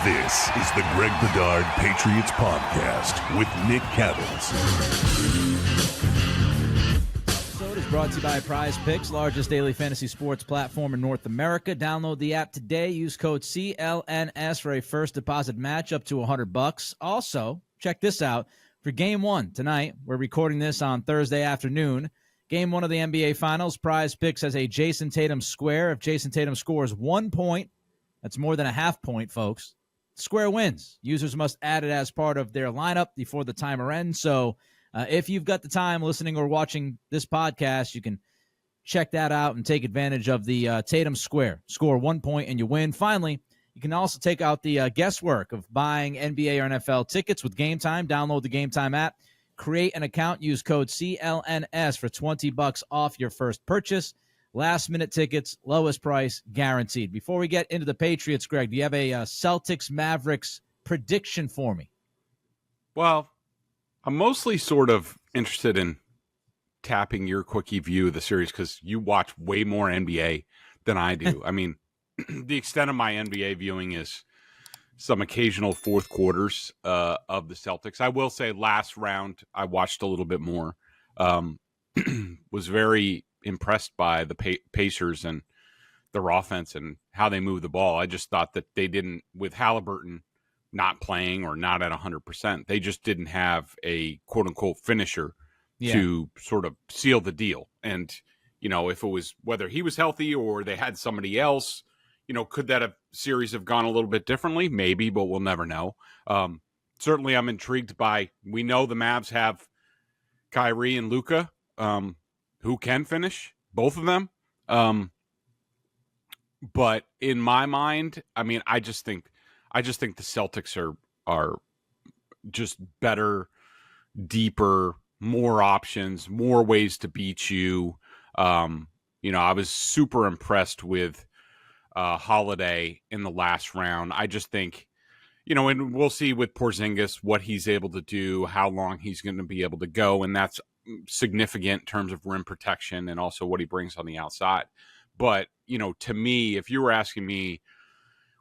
This is the Greg Bedard Patriots Podcast with Nick Cavins. So it is brought to you by Prize Picks, largest daily fantasy sports platform in North America. Download the app today. Use code CLNS for a first deposit match up to $100. Also, check this out. For Game 1 tonight, we're recording this on Thursday afternoon. Game 1 of the NBA Finals, Prize Picks has a Jason Tatum square. If Jason Tatum scores 1 point, that's more than a half point, folks. Square wins. Users must add it as part of their lineup before the timer ends. So if you've got the time listening or watching this podcast, you can check that out and take advantage of the Tatum square. Score 1 point and you win. Finally, you can also take out the guesswork of buying NBA or NFL tickets with Game Time. Download the Game Time app. Create an account. Use code CLNS for $20 off your first purchase. Last-minute tickets, lowest price, guaranteed. Before we get into the Patriots, Greg, do you have a Celtics-Maverics prediction for me? Well, I'm mostly sort of interested in tapping your quickie view of the series because you watch way more NBA than I do. I mean, the extent of my NBA viewing is some occasional fourth quarters of the Celtics. I will say last round I watched a little bit more. Was very impressed by the Pacers and their offense and how they move the ball. I just thought that they didn't, with Halliburton not playing or not at 100%, they just didn't have a quote-unquote finisher to sort of seal the deal. And, you know, if it was whether he was healthy or they had somebody else, you know, could that series have gone a little bit differently? Maybe, but we'll never know. Certainly I'm intrigued by, we know the Mavs have Kyrie and Luka, who can finish, both of them. But in my mind, I mean, I just think the Celtics are just better, deeper, more options, more ways to beat you. You know, I was super impressed with Holiday in the last round. I just think, you know, and we'll see with Porzingis what he's able to do, how long he's going to be able to go, and that's significant in terms of rim protection and also what he brings on the outside. But, you know, to me, if you were asking me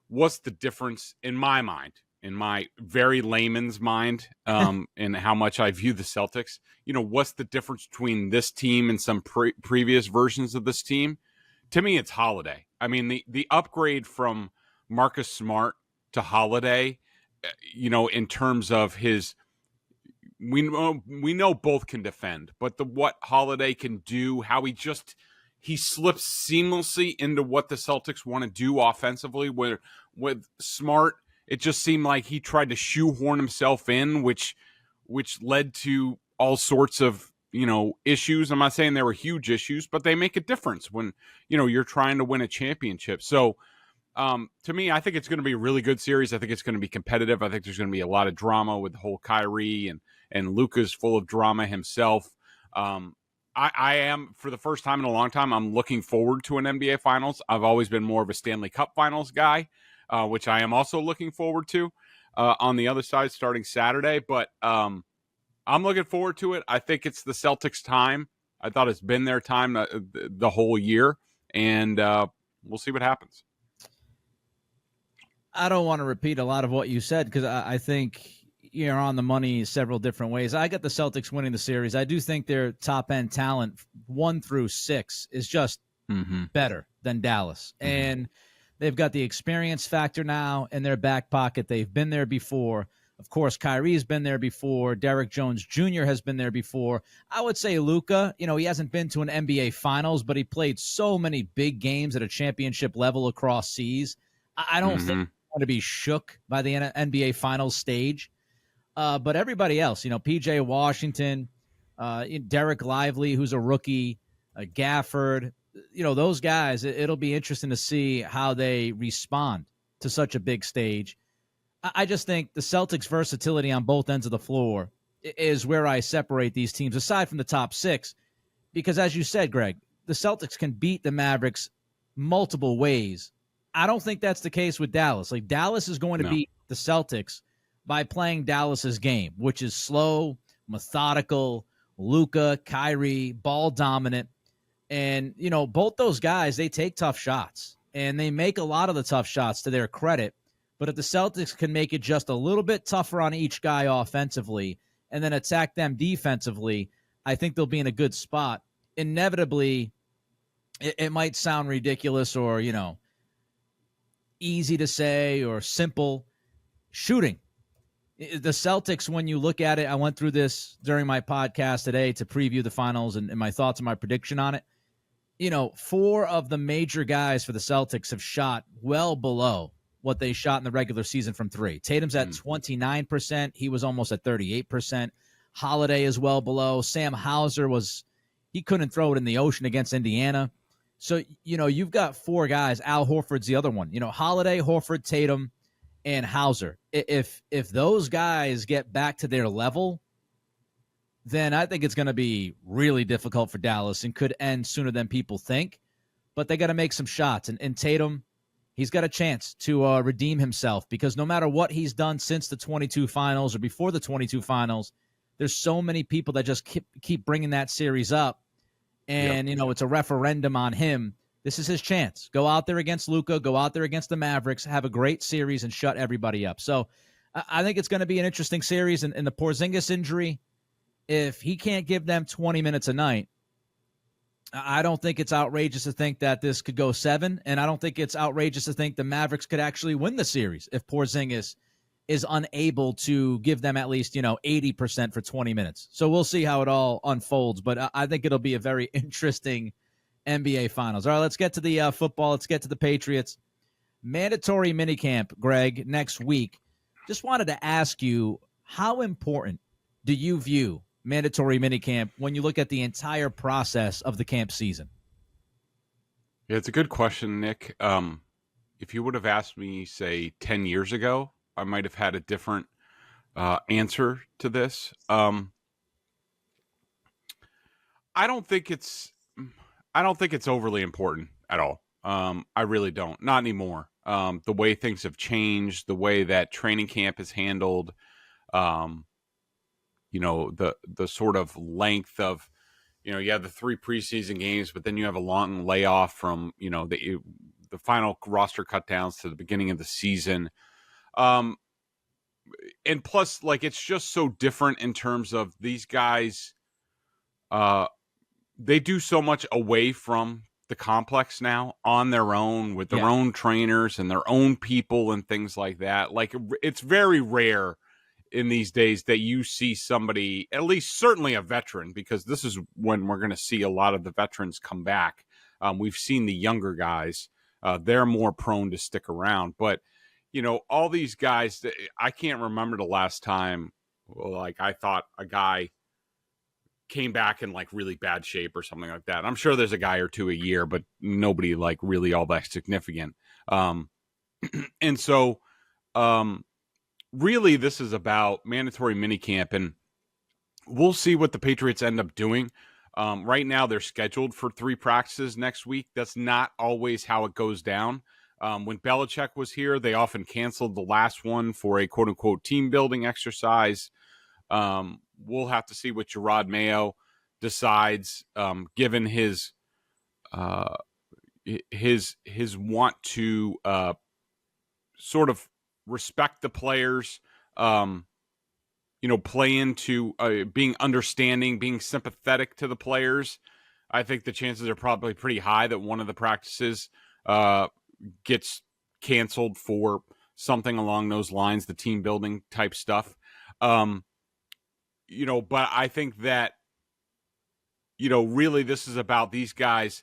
what's the difference in my mind, in my very layman's mind, and how much I view the Celtics, you know, what's the difference between this team and some previous versions of this team? To me, it's Holiday. I mean, the upgrade from Marcus Smart to Holiday, you know, in terms of his, we know both can defend, but what Holiday can do, how he slips seamlessly into what the Celtics want to do offensively. With Smart, it just seemed like he tried to shoehorn himself in, which led to all sorts of, you know, issues. I'm not saying they were huge issues, but they make a difference when, you know, you're trying to win a championship. So to me, I think it's going to be a really good series. I think it's going to be competitive. I think there's going to be a lot of drama with the whole Kyrie and Luka's full of drama himself. I am, for the first time in a long time, I'm looking forward to an NBA Finals. I've always been more of a Stanley Cup Finals guy, which I am also looking forward to on the other side starting Saturday. But I'm looking forward to it. I think it's the Celtics' time. I thought it's been their time the whole year, and we'll see what happens. I don't want to repeat a lot of what you said because I think you're on the money several different ways. I got the Celtics winning the series. I do think their top-end talent, 1 through 6, is just better than Dallas. And they've got the experience factor now in their back pocket. They've been there before. Of course, Kyrie's been there before. Derrick Jones Jr. has been there before. I would say Luka, you know, he hasn't been to an NBA Finals, but he played so many big games at a championship level across seas. I don't think he's going to be shook by the NBA Finals stage. But everybody else, you know, P.J. Washington, Derek Lively, who's a rookie, Gafford, you know, those guys, it'll be interesting to see how they respond to such a big stage. I just think the Celtics' versatility on both ends of the floor is where I separate these teams, aside from the top 6, because as you said, Greg, the Celtics can beat the Mavericks multiple ways. I don't think that's the case with Dallas. Like, Dallas is going to beat the Celtics by playing Dallas's game, which is slow, methodical, Luka, Kyrie, ball dominant. And, you know, both those guys, they take tough shots, and they make a lot of the tough shots to their credit. But if the Celtics can make it just a little bit tougher on each guy offensively and then attack them defensively, I think they'll be in a good spot. Inevitably, it might sound ridiculous or, easy to say or simple. Shooting. The Celtics, when you look at it, I went through this during my podcast today to preview the finals and my thoughts and my prediction on it. 4 of the major guys for the Celtics have shot well below what they shot in the regular season from 3. Tatum's at 29%. He was almost at 38%. Holiday is well below. Sam Hauser he couldn't throw it in the ocean against Indiana. So, you've got 4 guys. Al Horford's the other one. Holiday, Horford, Tatum, and Hauser. If those guys get back to their level, then I think it's going to be really difficult for Dallas and could end sooner than people think. But they got to make some shots. And Tatum, he's got a chance to redeem himself, because no matter what he's done since the 22 finals or before the 22 finals, there's so many people that just keep bringing that series up. And, it's a referendum on him. This is his chance. Go out there against Luka, go out there against the Mavericks, have a great series, and shut everybody up. So I think it's going to be an interesting series. And the Porzingis injury, if he can't give them 20 minutes a night, I don't think it's outrageous to think that this could go 7, and I don't think it's outrageous to think the Mavericks could actually win the series if Porzingis is unable to give them at least, 80% for 20 minutes. So we'll see how it all unfolds, but I think it'll be a very interesting NBA Finals. All right, let's get to the football. Let's get to the Patriots. Mandatory minicamp, Greg, next week. Just wanted to ask you, how important do you view mandatory minicamp when you look at the entire process of the camp season? Yeah, it's a good question, Nick. If you would have asked me, say, 10 years ago, I might have had a different answer to this. I don't think it's overly important at all. I really don't. Not anymore. The way things have changed, the way that training camp is handled, the sort of length of, you have the 3 preseason games, but then you have a long layoff from, the final roster cutdowns to the beginning of the season. And plus, it's just so different in terms of these guys. They do so much away from the complex now on their own with their own trainers and their own people and things like that. It's very rare in these days that you see somebody, at least certainly a veteran, because this is when we're going to see a lot of the veterans come back. We've seen the younger guys. They're more prone to stick around. But, all these guys, I can't remember the last time, I thought a guy came back in really bad shape or something like that. I'm sure there's a guy or two a year, but nobody really all that significant. And so really this is about mandatory minicamp, and we'll see what the Patriots end up doing. Right now they're scheduled for 3 practices next week. That's not always how it goes down. When Belichick was here, they often canceled the last one for a quote-unquote team building exercise. We'll have to see what Gerard Mayo decides, given his want to sort of respect the players, play into being understanding, being sympathetic to the players. I think the chances are probably pretty high that one of the practices gets canceled for something along those lines, the team building type stuff. But I think that, really this is about these guys,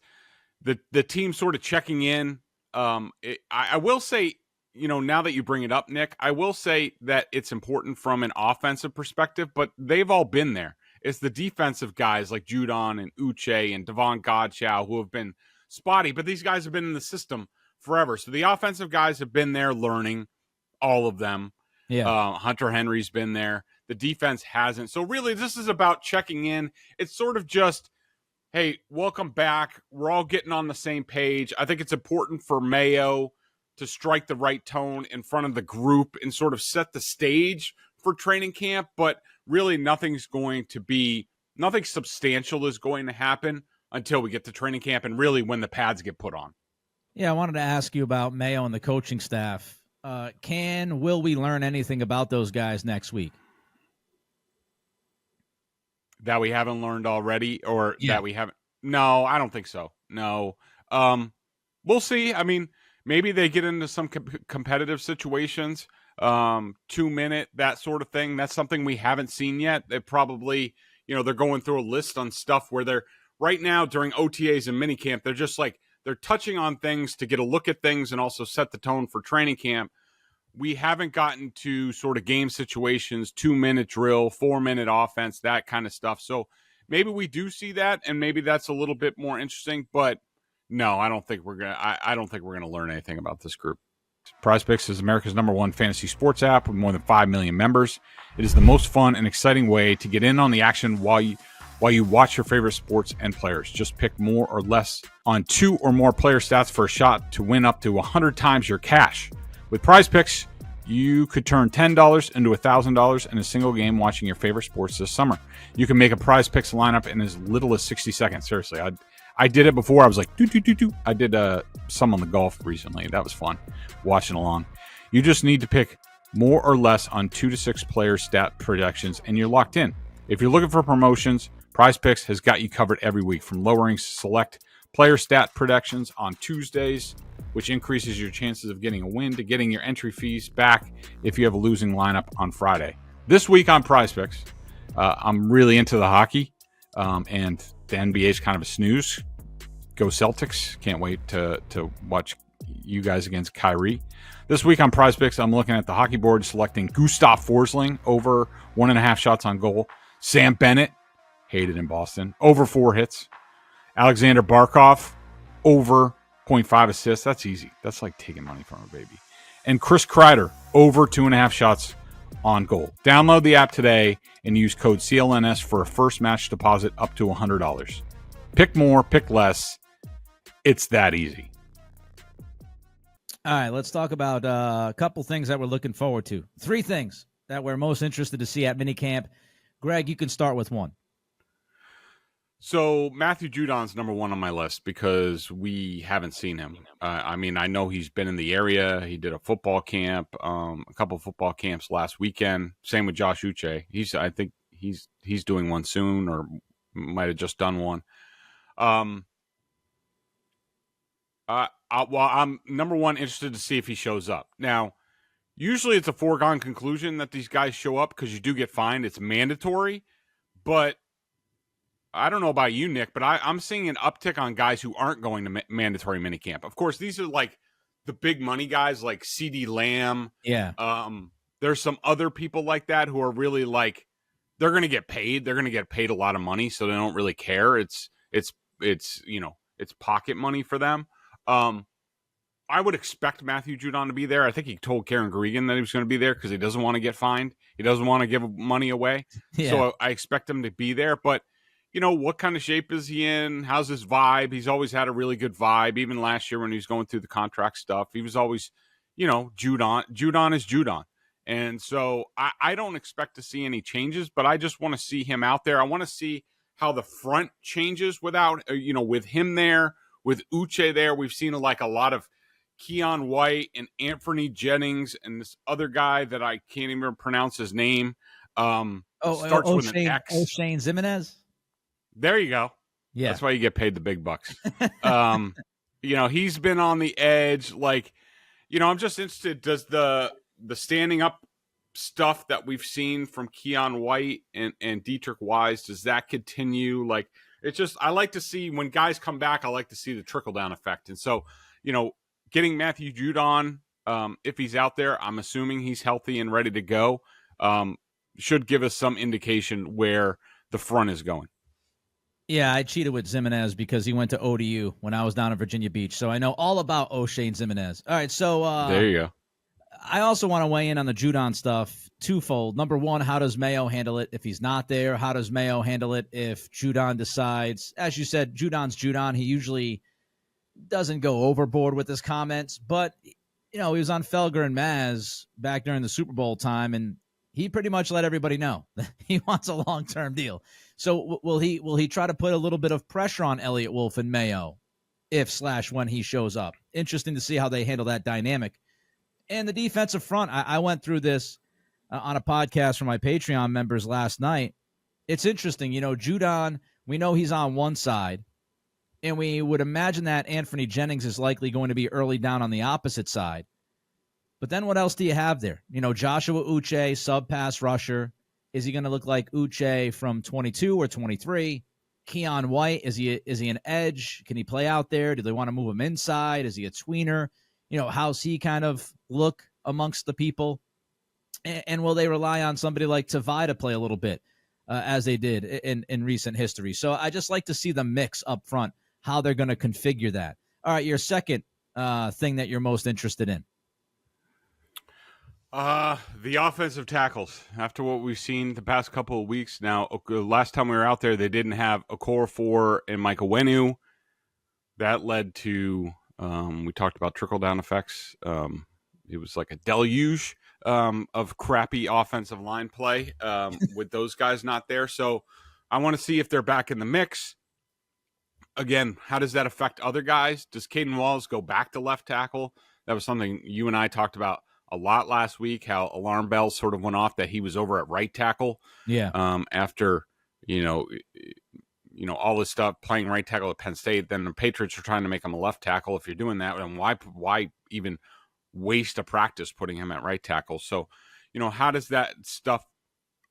the team sort of checking in. I will say, now that you bring it up, Nick, I will say that it's important from an offensive perspective, but they've all been there. It's the defensive guys like Judon and Uche and Devon Godchow who have been spotty, but these guys have been in the system forever. So the offensive guys have been there learning, all of them. Yeah. Hunter Henry's been there. The defense hasn't. So really this is about checking in. It's sort of just, hey, welcome back. We're all getting on the same page. I think it's important for Mayo to strike the right tone in front of the group and sort of set the stage for training camp, but really nothing substantial is going to happen until we get to training camp and really when the pads get put on. Yeah, I wanted to ask you about Mayo and the coaching staff. Will we learn anything about those guys next week? That we haven't learned already, or Yeah. that we haven't? No, I don't think so. No. We'll see. I mean, maybe they get into some competitive situations, 2-minute, that sort of thing. That's something we haven't seen yet. They probably, they're going through a list on stuff where they're right now during OTAs and minicamp. They're just like, they're touching on things to get a look at things and also set the tone for training camp. We haven't gotten to sort of game situations, 2-minute drill, 4-minute offense, that kind of stuff. So maybe we do see that, and maybe that's a little bit more interesting. But no, I don't think we're gonna. I don't think we're gonna learn anything about this group. PrizePicks is America's #1 fantasy sports app with more than 5 million members. It is the most fun and exciting way to get in on the action while you watch your favorite sports and players. Just pick more or less on 2 or more player stats for a shot to win up to 100 times your cash. With PrizePicks, you could turn $10 into $1,000 in a single game watching your favorite sports this summer. You can make a PrizePicks lineup in as little as 60 seconds. Seriously, I did it before. I was like, do. I did some on the golf recently. That was fun, watching along. You just need to pick more or less on 2 to 6 player stat projections, and you're locked in. If you're looking for promotions, PrizePicks has got you covered every week, from lowering select player stat predictions on Tuesdays, which increases your chances of getting a win, to getting your entry fees back if you have a losing lineup on Friday. This week on PrizePicks, I'm really into the hockey, and the NBA is kind of a snooze. Go Celtics. Can't wait to watch you guys against Kyrie. This week on PrizePicks, I'm looking at the hockey board, selecting Gustav Forsling over 1.5 shots on goal. Sam Bennett, hated in Boston, over 4 hits. Alexander Barkov, over 0.5 assists. That's easy. That's like taking money from a baby. And Chris Kreider, over 2.5 shots on goal. Download the app today and use code CLNS for a first match deposit up to $100. Pick more, pick less. It's that easy. All right, let's talk about a couple things that we're looking forward to. 3 things that we're most interested to see at minicamp. Greg, you can start with one. So Matthew Judon's #1 on my list because we haven't seen him. I mean, I know he's been in the area. He did a football camp, a couple of football camps last weekend. Same with Josh Uche. I think he's doing one soon, or might have just done one. I'm #1 interested to see if he shows up. Now, usually it's a foregone conclusion that these guys show up because you do get fined. It's mandatory, but I don't know about you, Nick, but I'm seeing an uptick on guys who aren't going to mandatory minicamp. Of course, these are like the big money guys like CeeDee Lamb. Yeah. There's some other people like that who are really like, they're going to get paid. They're going to get paid a lot of money, so they don't really care. It's pocket money for them. I would expect Matthew Judon to be there. I think he told Karen Gregan that he was going to be there because he doesn't want to get fined. He doesn't want to give money away. Yeah. So I expect him to be there. But, what kind of shape is he in? How's his vibe? He's always had a really good vibe. Even last year when he was going through the contract stuff, he was always, Judon. Judon is Judon. And so I don't expect to see any changes, but I just want to see him out there. I want to see how the front changes without, with him there, with Uche there. We've seen a lot of Keon White and Anthony Jennings and this other guy that I can't even pronounce his name. Starts with an X. O'Shane Zimenez. There you go. Yeah. That's why you get paid the big bucks. He's been on the edge. I'm just interested. Does the standing up stuff that we've seen from Keon White and Dietrich Wise, does that continue? I like to see when guys come back, I like to see the trickle down effect. And so, getting Matthew Judon, if he's out there, I'm assuming he's healthy and ready to go, should give us some indication where the front is going. Yeah, I cheated with Zimenez because he went to ODU when I was down in Virginia Beach. So I know all about O'Shane Zimenez. All right, so there you go. I also want to weigh in on the Judon stuff twofold. Number one, how does Mayo handle it if he's not there? How does Mayo handle it if Judon decides? As you said, Judon's Judon. He usually doesn't go overboard with his comments, but he was on Felger and Maz back during the Super Bowl time, and he pretty much let everybody know that he wants a long-term deal. So will he try to put a little bit of pressure on Elliott Wolf and Mayo if/when he shows up? Interesting to see how they handle that dynamic. And the defensive front, I went through this on a podcast for my Patreon members last night. It's interesting. Judon, we know he's on one side, and we would imagine that Anthony Jennings is likely going to be early down on the opposite side. But then what else do you have there? Joshua Uche, sub-pass rusher. Is he going to look like Uche from 22 or 23? Keon White, is he an edge? Can he play out there? Do they want to move him inside? Is he a tweener? How's he kind of look amongst the people? And will they rely on somebody like Tavai to play a little bit as they did in recent history? So I just like to see the mix up front, how they're going to configure that. All right, your second thing that you're most interested in. The offensive tackles. After what we've seen the past couple of weeks now, last time we were out there, they didn't have Okorafor and Michael Wenu. That led to, we talked about trickle-down effects. It was like a deluge of crappy offensive line play with those guys not there. So I want to see if they're back in the mix. Again, how does that affect other guys? Does Caden Wallace go back to left tackle? That was something you and I talked about a lot last week, how alarm bells sort of went off that he was over at right tackle. Yeah. After, all this stuff, playing right tackle at Penn State, then the Patriots are trying to make him a left tackle. If you're doing that, and why even waste a practice putting him at right tackle? So, how does that stuff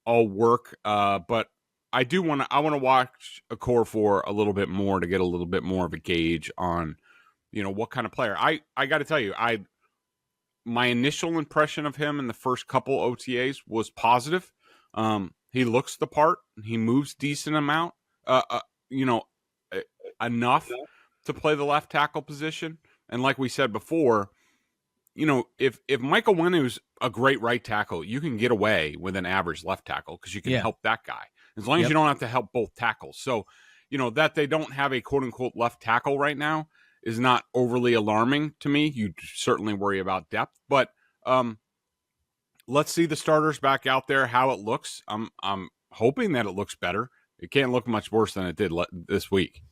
all work? But I want to watch Okorafor a little bit more to get a little bit more of a gauge on, what kind of player. I got to tell you, my initial impression of him in the first couple OTAs was positive. He looks the part. He moves decent amount, enough to play the left tackle position. And like we said before, if Michael Winu's a great right tackle, you can get away with an average left tackle because you can help that guy as long as you don't have to help both tackles. So, that they don't have a quote unquote left tackle right now is not overly alarming to me. You certainly worry about depth, but let's see the starters back out there, how it looks. I'm hoping that it looks better. It can't look much worse than it did this week.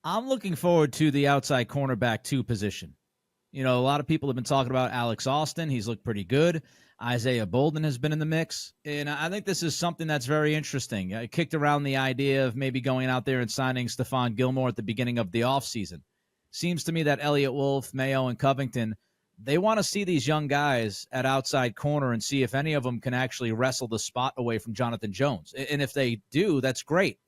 I'm looking forward to the outside cornerback 2 position. A lot of people have been talking about Alex Austin. He's looked pretty good. Isaiah Bolden has been in the mix. And I think this is something that's very interesting. I kicked around the idea of maybe going out there and signing Stephon Gilmore at the beginning of the offseason. Seems to me that Elliott Wolf, Mayo, and Covington, they want to see these young guys at outside corner and see if any of them can actually wrestle the spot away from Jonathan Jones. And if they do, that's great.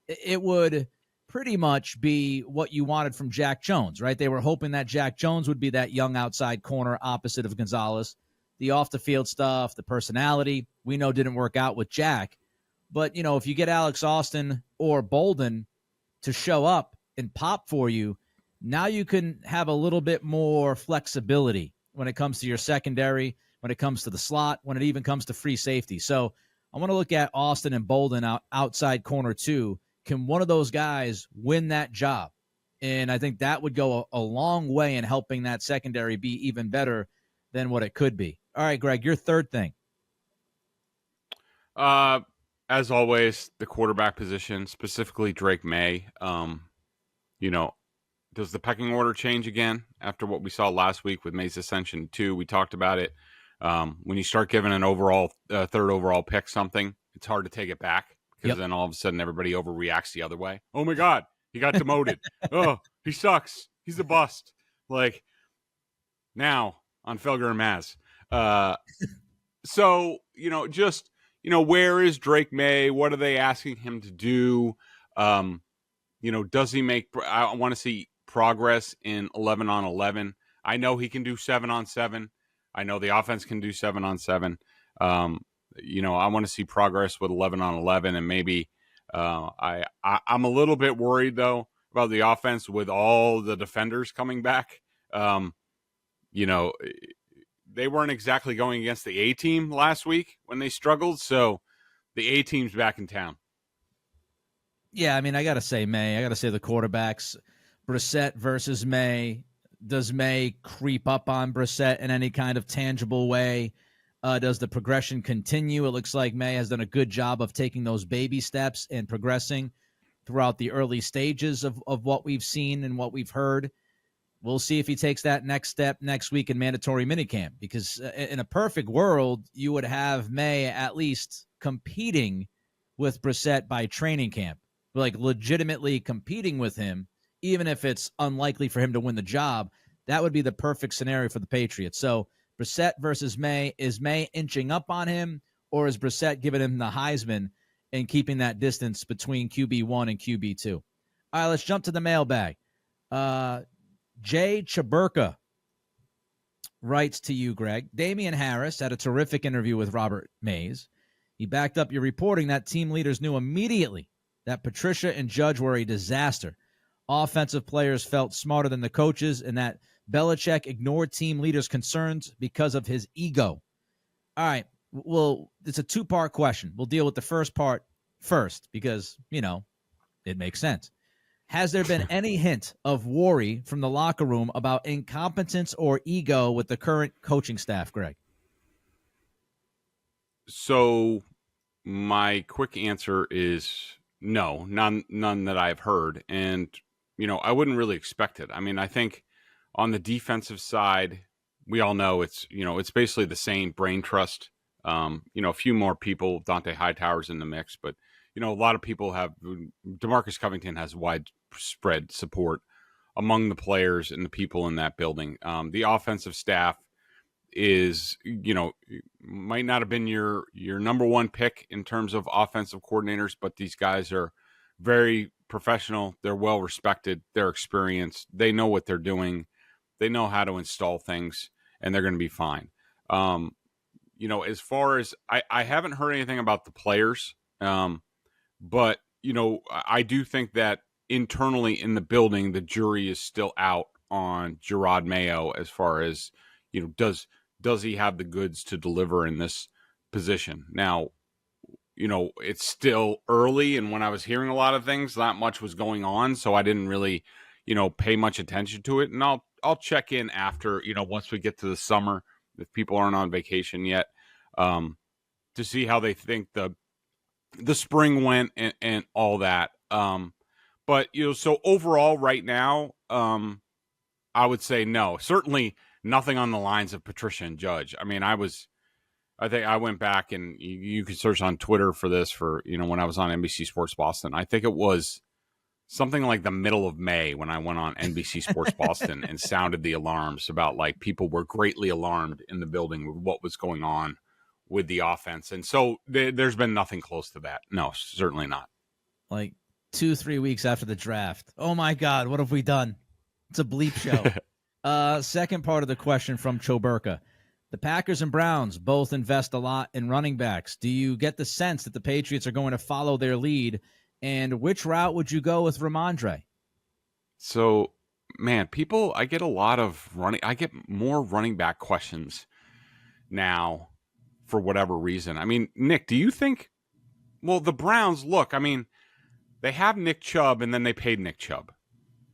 It would pretty much be what you wanted from Jack Jones, right? They were hoping that Jack Jones would be that young outside corner opposite of Gonzalez. The off-the-field stuff, the personality, we know didn't work out with Jack. But, if you get Alex Austin or Bolden to show up and pop for you, now you can have a little bit more flexibility when it comes to your secondary, when it comes to the slot, when it even comes to free safety. So I want to look at Austin and Bolden outside corner 2. Can one of those guys win that job? And I think that would go a long way in helping that secondary be even better than what it could be. All right, Greg, your third thing. As always, the quarterback position, specifically Drake Maye. Does the pecking order change again after what we saw last week with Maye's ascension 2? We talked about it. When you start giving an third overall pick something, it's hard to take it back because then all of a sudden everybody overreacts the other way. Oh my God, he got demoted. Oh, he sucks. He's a bust. Like now on Felger and Maz. So, where is Drake Maye? What are they asking him to do? Does he make, I want to see progress in 11-on-11. I know he can do 7-on-7. I know the offense can do 7-on-7. I want to see progress with 11-on-11, and maybe I'm a little bit worried though about the offense with all the defenders coming back. They weren't exactly going against the A team last week when they struggled, so the A team's back in town. Yeah, I mean, I got to say Maye. I got to say the quarterbacks. Brissett versus Maye. Does Maye creep up on Brissett in any kind of tangible way? Does the progression continue? It looks like Maye has done a good job of taking those baby steps and progressing throughout the early stages of what we've seen and what we've heard. We'll see if he takes that next step next week in mandatory minicamp, because in a perfect world, you would have Maye at least competing with Brissett by training camp, like legitimately competing with him, even if it's unlikely for him to win the job. That would be the perfect scenario for the Patriots. So Brissett versus Maye, is Maye inching up on him, or is Brissett giving him the Heisman and keeping that distance between QB1 and QB2? All right, let's jump to the mailbag. Jay Chaburka writes to you, Greg. Damian Harris had a terrific interview with Robert Mays. He backed up your reporting that team leaders knew immediately that Patricia and Judge were a disaster. Offensive players felt smarter than the coaches, and that Belichick ignored team leaders' concerns because of his ego. All right, well, it's a two-part question. We'll deal with the first part first because, it makes sense. Has there been any hint of worry from the locker room about incompetence or ego with the current coaching staff, Greg? So my quick answer is no, none that I've heard. And, I wouldn't really expect it. I mean, I think on the defensive side, we all know it's basically the same brain trust. A few more people, Dante Hightower's in the mix, but, a lot of people have, DeMarcus Covington has widespread support among the players and the people in that building. The offensive staff is, might not have been your number one pick in terms of offensive coordinators, but these guys are very professional. They're well respected. They're experienced. They know what they're doing. They know how to install things, and they're going to be fine. As far as I haven't heard anything about the players, but I do think that internally in the building, the jury is still out on Jerod Mayo as far as, does he have the goods to deliver in this position? Now, it's still early, and when I was hearing a lot of things, not much was going on, so I didn't really, pay much attention to it. And I'll check in after, once we get to the summer, if people aren't on vacation yet, to see how they think the spring went and all that. But, so overall right now, I would say no. Certainly nothing on the lines of Patricia and Judge. I mean, I think I went back, and you could search on Twitter for this for, when I was on NBC Sports Boston. I think it was something like the middle of May when I went on NBC Sports Boston and sounded the alarms about, like, people were greatly alarmed in the building with what was going on with the offense. And so there's been nothing close to that. No, certainly not. Like 2-3 weeks after the draft. Oh my God, what have we done? It's a bleep show. Second part of the question from Choburka. The Packers and Browns both invest a lot in running backs. Do you get the sense that the Patriots are going to follow their lead? And which route would you go with Ramondre? So, man, I get more running back questions now for whatever reason. I mean, Nick, do you think, well, the Browns, look, I mean, they have Nick Chubb and then they paid Nick Chubb.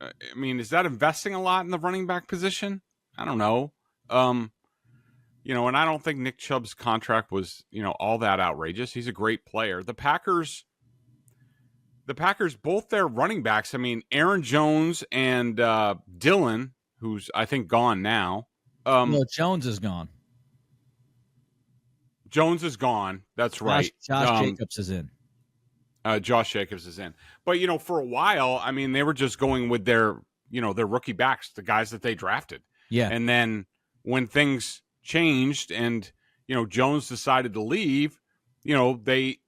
I mean, is that investing a lot in the running back position? I don't know. And I don't think Nick Chubb's contract was, all that outrageous. He's a great player. The Packers, both their running backs, I mean, Aaron Jones and Dillon, who's I think gone now. No, Jones is gone. Jones is gone. That's right. Josh Jacobs is in. Josh Jacobs is in. But, for a while, I mean, they were just going with their rookie backs, the guys that they drafted. Yeah. And then when things changed and, Jones decided to leave, they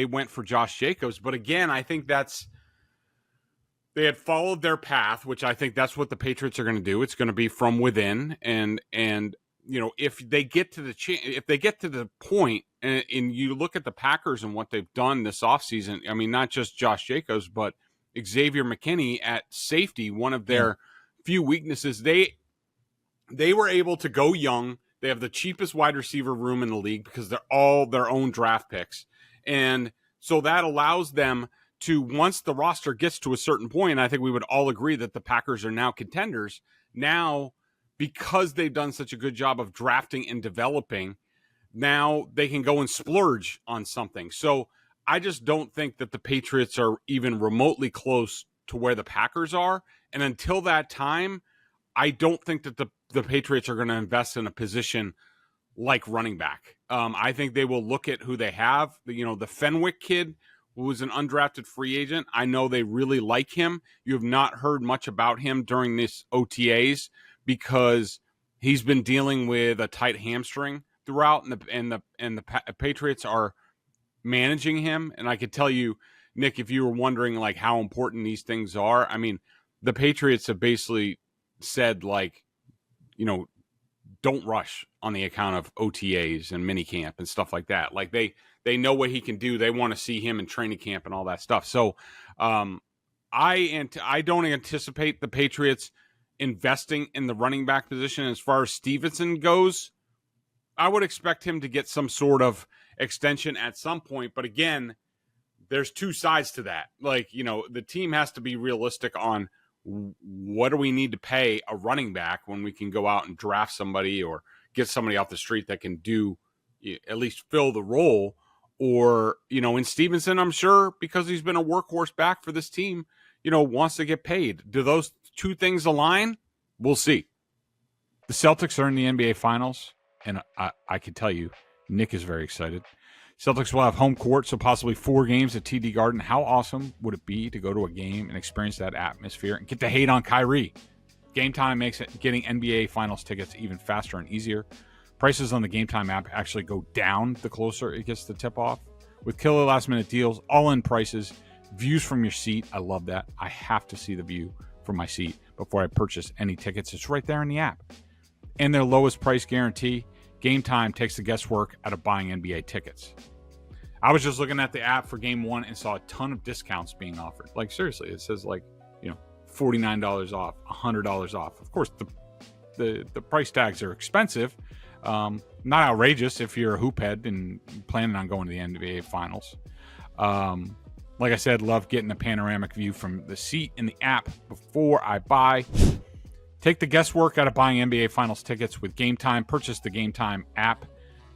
went for Josh Jacobs. But again, I think they had followed their path, which I think that's what the Patriots are going to do. It's going to be from within. And if they get to the point, and you look at the Packers and what they've done this offseason, I mean, not just Josh Jacobs, but Xavier McKinney at safety, one of their few weaknesses. They were able to go young. They have the cheapest wide receiver room in the league because they're all their own draft picks. And so that allows them to, once the roster gets to a certain point, I think we would all agree that the Packers are now contenders. Now, because they've done such a good job of drafting and developing, now they can go and splurge on something. So I just don't think that the Patriots are even remotely close to where the Packers are. And until that time, I don't think that the Patriots are going to invest in a position like running back. I think they will look at who they have. The Fenwick kid, who was an undrafted free agent. I know they really like him. You have not heard much about him during this OTAs because he's been dealing with a tight hamstring throughout, and the Patriots are managing him. And I could tell you, Nick, if you were wondering like how important these things are, I mean, the Patriots have basically said like, don't rush on the account of OTAs and minicamp and stuff like that. Like they know what he can do. They want to see him in training camp and all that stuff. So I don't anticipate the Patriots investing in the running back position. As far as Stevenson goes, I would expect him to get some sort of extension at some point. But again, there's two sides to that. Like, the team has to be realistic on what do we need to pay a running back when we can go out and draft somebody or get somebody off the street that can do at least fill the role. Or, in Stevenson, I'm sure because he's been a workhorse back for this team, wants to get paid. Do those two things align? We'll see. The Celtics are in the NBA Finals, and I can tell you, Nick is very excited. Celtics will have home court, so possibly 4 games at TD Garden. How awesome would it be to go to a game and experience that atmosphere and get to hate on Kyrie? Game Time makes getting NBA Finals tickets even faster and easier. Prices on the Game Time app actually go down the closer it gets to tip-off. With killer last-minute deals, all-in prices, views from your seat. I love that. I have to see the view from my seat before I purchase any tickets. It's right there in the app. And their lowest price guarantee, Game Time takes the guesswork out of buying NBA tickets. I was just looking at the app for Game 1 and saw a ton of discounts being offered. Like, seriously, it says like, $49 off, $100 off. Of course, the price tags are expensive. Not outrageous if you're a hoophead and planning on going to the NBA Finals. Like I said, love getting a panoramic view from the seat in the app before I buy. Take the guesswork out of buying NBA Finals tickets with Game Time. Purchase the Game Time app.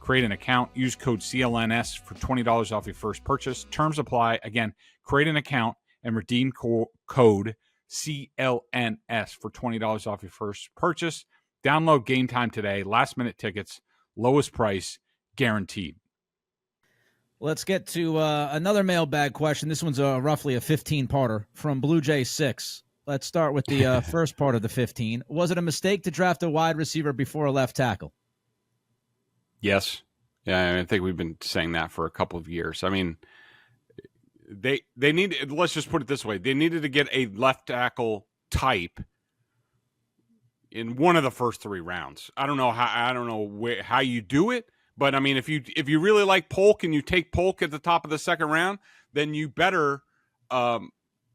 Create an account. Use code CLNS for $20 off your first purchase. Terms apply. Again, create an account and redeem code CLNS for $20 off your first purchase. Download Game Time today. Last minute tickets. Lowest price guaranteed. Let's get to another mailbag question. This one's roughly a 15-parter from Blue Jay 6. Let's start with the first part of the 15. Was it a mistake to draft a wide receiver before a left tackle? Yes. Yeah, I think we've been saying that for a couple of years. I mean, they need, let's just put it this way. They needed to get a left tackle type in one of the first 3 rounds. I don't know how you do it, but I mean, if you really like Polk and you take Polk at the top of the second round, then you better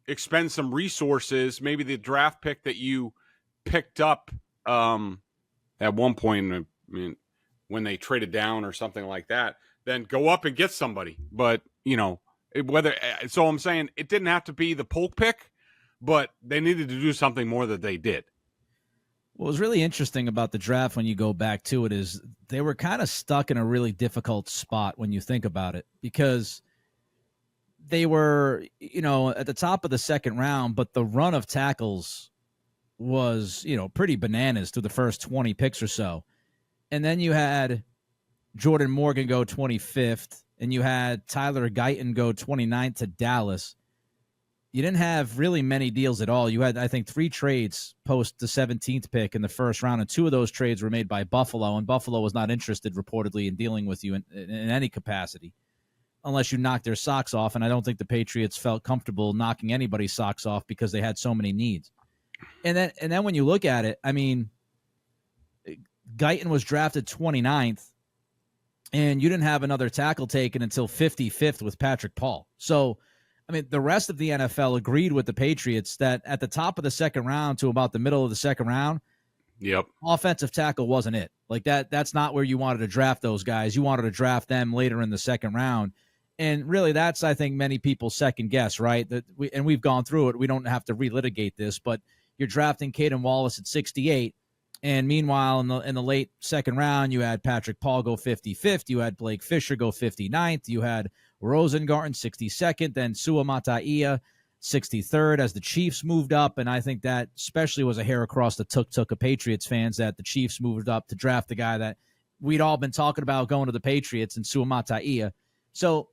expend some resources. Maybe the draft pick that you picked up at one point, I mean, when they traded down or something like that, then go up and get somebody. But so I'm saying it didn't have to be the Polk pick, but they needed to do something more that they did. What was really interesting about the draft when you go back to it is they were kind of stuck in a really difficult spot when you think about it, because they were, at the top of the second round, but the run of tackles was, pretty bananas through the first 20 picks or so. And then you had Jordan Morgan go 25th, and you had Tyler Guyton go 29th to Dallas. You didn't have really many deals at all. You had, I think, 3 trades post the 17th pick in the first round, and 2 of those trades were made by Buffalo, and Buffalo was not interested, reportedly, in dealing with you in any capacity unless you knocked their socks off, and I don't think the Patriots felt comfortable knocking anybody's socks off because they had so many needs. And then when you look at it, I mean, Guyton was drafted 29th, and you didn't have another tackle taken until 55th with Patrick Paul. So, I mean, the rest of the NFL agreed with the Patriots that at the top of the second round to about the middle of the second round, offensive tackle wasn't it. Like that's not where you wanted to draft those guys. You wanted to draft them later in the second round. And really, that's, I think, many people's second guess, right? We've gone through it. We don't have to relitigate this, but you're drafting Caden Wallace at 68. And meanwhile, in the late second round, you had Patrick Paul go 55th. You had Blake Fisher go 59th. You had Rosengarten 62nd. Then Sua Mata'ia 63rd as the Chiefs moved up, and I think that especially was a hair across the tuk-tuk of Patriots fans that the Chiefs moved up to draft the guy that we'd all been talking about going to the Patriots in Suamataia. So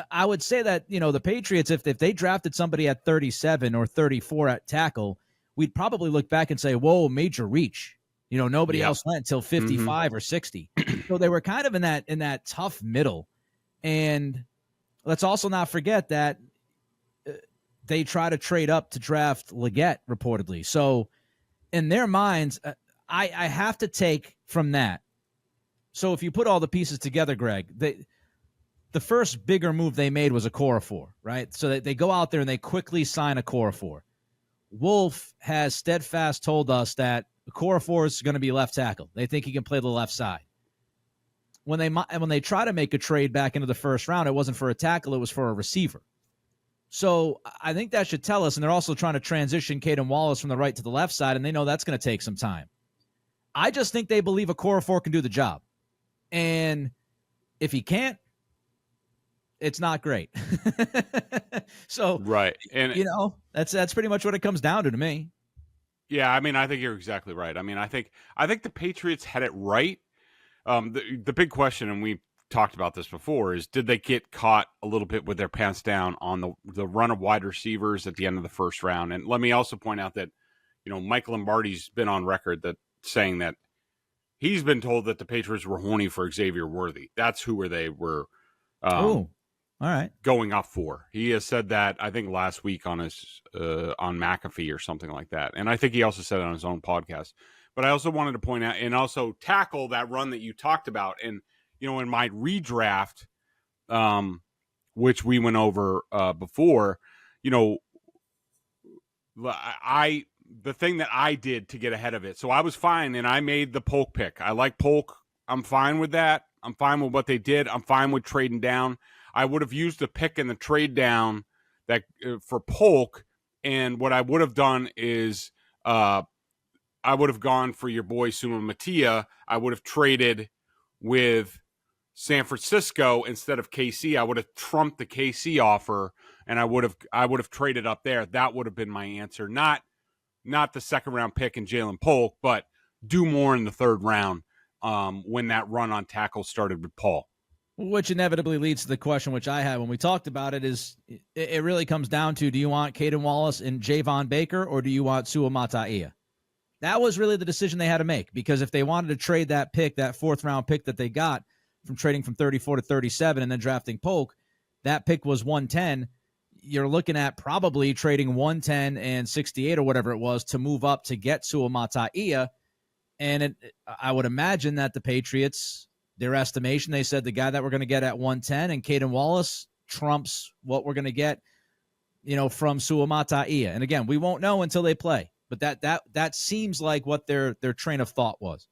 I would say that, the Patriots, if they drafted somebody at 37 or 34 at tackle, we'd probably look back and say, whoa, major reach. Nobody else went until 55 or 60. So they were kind of in that tough middle. And let's also not forget that they try to trade up to draft Leggett reportedly. So in their minds, I have to take from that. So if you put all the pieces together, Greg, the first bigger move they made was a Okorafor, right? So they go out there and they quickly sign a Okorafor. Wolf has steadfast told us that Okorafor is going to be left tackle. They think he can play the left side. When they try to make a trade back into the first round, it wasn't for a tackle, it was for a receiver. So I think that should tell us, and they're also trying to transition Caden Wallace from the right to the left side, and they know that's going to take some time. I just think they believe Okorafor can do the job. And if he can't, it's not great. So, right. And that's pretty much what it comes down to me. Yeah, I mean, I think you're exactly right. I mean, I think the Patriots had it right. The big question, and we talked about this before, is did they get caught a little bit with their pants down on the run of wide receivers at the end of the first round? And let me also point out that, Mike Lombardi's been on record that saying that he's been told that the Patriots were horny for Xavier Worthy. That's who they were. All right. Going up for. He has said that, I think, last week on his on McAfee or something like that. And I think he also said it on his own podcast. But I also wanted to point out and also tackle that run that you talked about. And, in my redraft, which we went over before, the thing that I did to get ahead of it. So I was fine, and I made the Polk pick. I like Polk. I'm fine with that. I'm fine with what they did. I'm fine with trading down. I would have used the pick and the trade down that for Polk, and what I would have done is I would have gone for your boy Suma Matia. I would have traded with San Francisco instead of KC. I would have trumped the KC offer, and I would have traded up there. That would have been my answer. Not the second round pick and Jalen Polk, but do more in the third round when that run on tackle started with Paul. Which inevitably leads to the question which I had when we talked about it is it really comes down to, do you want Caden Wallace and Javon Baker, or do you want Suamataia? That was really the decision they had to make, because if they wanted to trade that pick, that fourth round pick that they got from trading from 34 to 37 and then drafting Polk, that pick was 110. You're looking at probably trading 110 and 68 or whatever it was to move up to get Suamataia. And I would imagine that the Patriots, their estimation, they said the guy that we're going to get at 110 and Caden Wallace trumps what we're going to get, from Suamataia. And again, we won't know until they play, but that seems like what their train of thought was.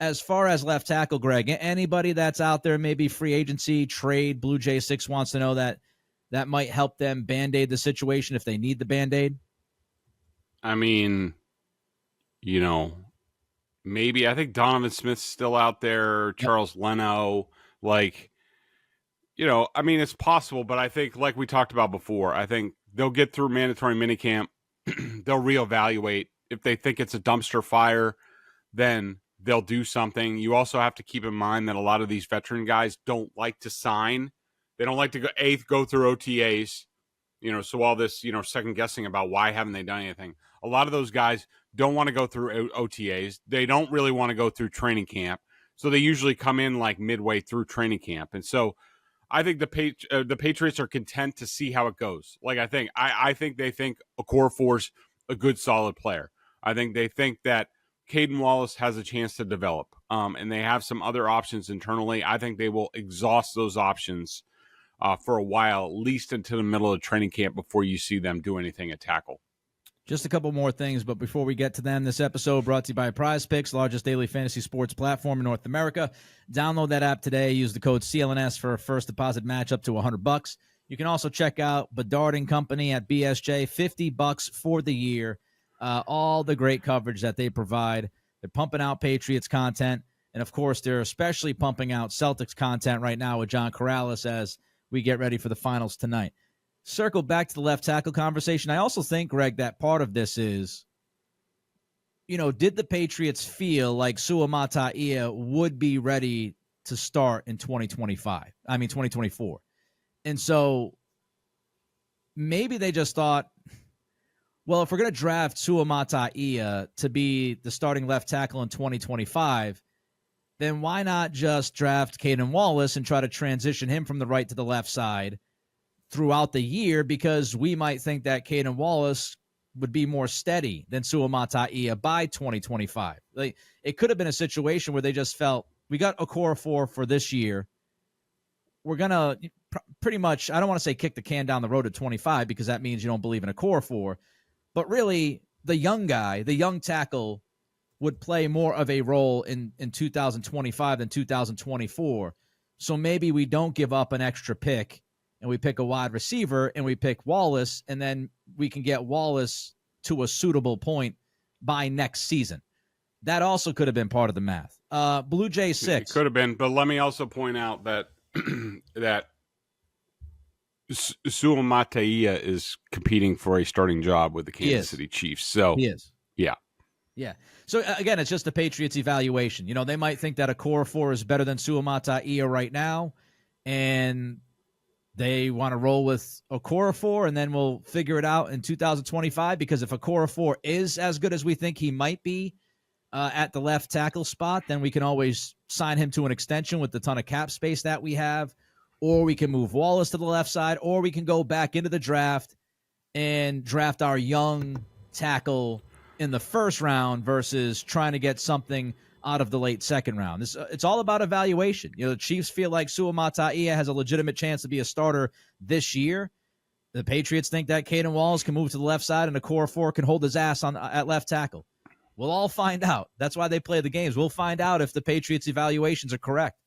As far as left tackle, Greg, anybody that's out there, maybe free agency, trade, Blue Jay 6 wants to know that might help them Band-Aid the situation if they need the Band-Aid? I mean, maybe. I think Donovan Smith's still out there, Charles Leno, it's possible, but I think, like we talked about before, I think they'll get through mandatory minicamp. They'll reevaluate. If they think it's a dumpster fire, then they'll do something. You also have to keep in mind that a lot of these veteran guys don't like to sign. They don't like to go through OTAs, so all this, second guessing about why haven't they done anything. A lot of those guys don't want to go through OTAs. They don't really want to go through training camp. So they usually come in like midway through training camp. And so I think the Patriots are content to see how it goes. I think they think Okorafor's a good, solid player. I think they think that Caden Wallace has a chance to develop, and they have some other options internally. I think they will exhaust those options for a while, at least into the middle of training camp, before you see them do anything at tackle. Just a couple more things, but before we get to them, this episode brought to you by Prize Picks, largest daily fantasy sports platform in North America. Download that app today. Use the code CLNS for a first deposit match up to $100. You can also check out Bedard & Company at BSJ, $50 for the year. All the great coverage that they provide. They're pumping out Patriots content, and of course, they're especially pumping out Celtics content right now with John Corrales as we get ready for the finals tonight. circle back to the left tackle conversation. I also think, Greg, that part of this is, did the Patriots feel like Suamataia would be ready to start in 2024? And so maybe they just thought, well, if we're going to draft Suamataia to be the starting left tackle in 2025, then why not just draft Caden Wallace and try to transition him from the right to the left side throughout the year, because we might think that Caden Wallace would be more steady than Suamataia by 2025. Like, it could have been a situation where they just felt, we got Okorafor for this year. We're going to pretty much, I don't want to say kick the can down the road to 25, because that means you don't believe in Okorafor, but really the young guy, the young tackle, would play more of a role in 2025 than 2024. So maybe we don't give up an extra pick and we pick a wide receiver and we pick Wallace, and then we can get Wallace to a suitable point by next season. That also could have been part of the math. Blue Jay 6. It could have been, but let me also point out that that Suamataia is competing for a starting job with the Kansas City Chiefs. So he is. Yeah. Yeah. So, again, it's just the Patriots' evaluation. They might think that Okorafor is better than Suamataia right now, and they want to roll with Okorafor, and then we'll figure it out in 2025, because if Okorafor is as good as we think he might be at the left tackle spot, then we can always sign him to an extension with the ton of cap space that we have, or we can move Wallace to the left side, or we can go back into the draft and draft our young tackle in the first round versus trying to get something out of the late second round. It's all about evaluation. The Chiefs feel like Suamataia has a legitimate chance to be a starter this year. The Patriots think that Caden Wallace can move to the left side and Okorafor can hold his ass at left tackle. We'll all find out. That's why they play the games. We'll find out if the Patriots' evaluations are correct.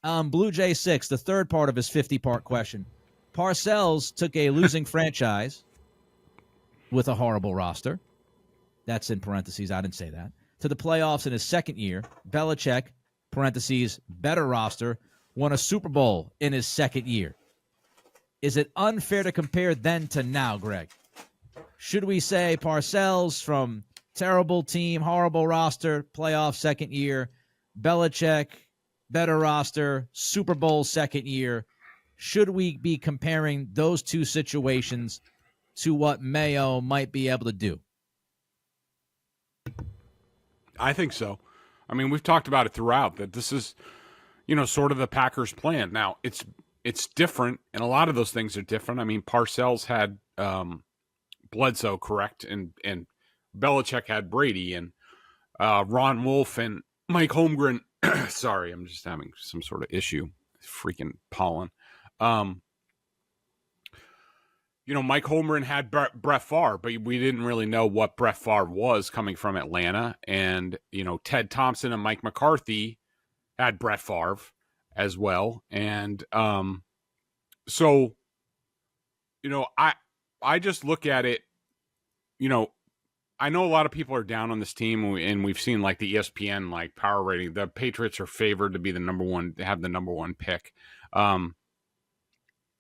Blue Jay 6, the third part of his 50-part question. Parcells took a losing franchise with a horrible roster. That's in parentheses. I didn't say that. To the playoffs in his second year. Belichick, parentheses, better roster, won a Super Bowl in his second year. Is it unfair to compare then to now, Greg? Should we say Parcells from terrible team, horrible roster, playoff second year, Belichick, better roster, Super Bowl second year? Should we be comparing those two situations to what Mayo might be able to do? I think so. I mean, we've talked about it throughout, that this is, sort of the Packers' plan. Now, it's different, and a lot of those things are different. I mean, Parcells had Bledsoe, correct, and Belichick had Brady, and Ron Wolf and Mike Holmgren. Sorry, I'm just having some sort of issue. Freaking pollen. Mike Holmgren had Brett Favre, but we didn't really know what Brett Favre was coming from Atlanta. And, Ted Thompson and Mike McCarthy had Brett Favre as well. And so, I just look at it, I know a lot of people are down on this team, and we've seen like the ESPN power rating. The Patriots are favored to be the number one, to have the number one pick.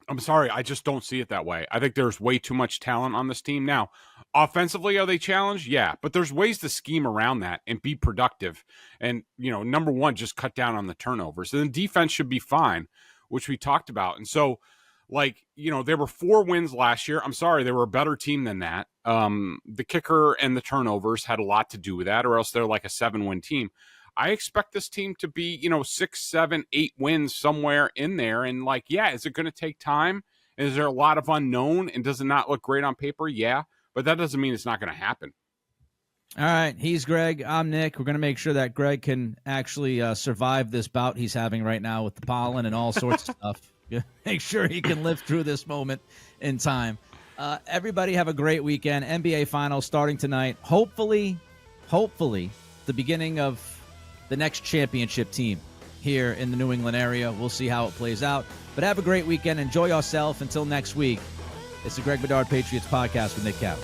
I'm sorry, I just don't see it that way. I think there's way too much talent on this team. Now, offensively, are they challenged? Yeah, but there's ways to scheme around that and be productive. And, number one, just cut down on the turnovers. And then defense should be fine, which we talked about. And so, there were 4 wins last year. I'm sorry, they were a better team than that. The kicker and the turnovers had a lot to do with that, or else they're like a 7-win team. I expect this team to be, 6, 7, 8 wins somewhere in there. And is it going to take time? Is there a lot of unknown? And does it not look great on paper? Yeah, but that doesn't mean it's not going to happen. All right. He's Greg. I'm Nick. We're going to make sure that Greg can actually survive this bout he's having right now with the pollen and all sorts of stuff. Make sure he can live through this moment in time. Everybody have a great weekend. NBA Finals starting tonight. Hopefully, the beginning of the next championship team here in the New England area. We'll see how it plays out. But have a great weekend. Enjoy yourself. Until next week, it's the Greg Bedard Patriots Podcast with Nick Cap.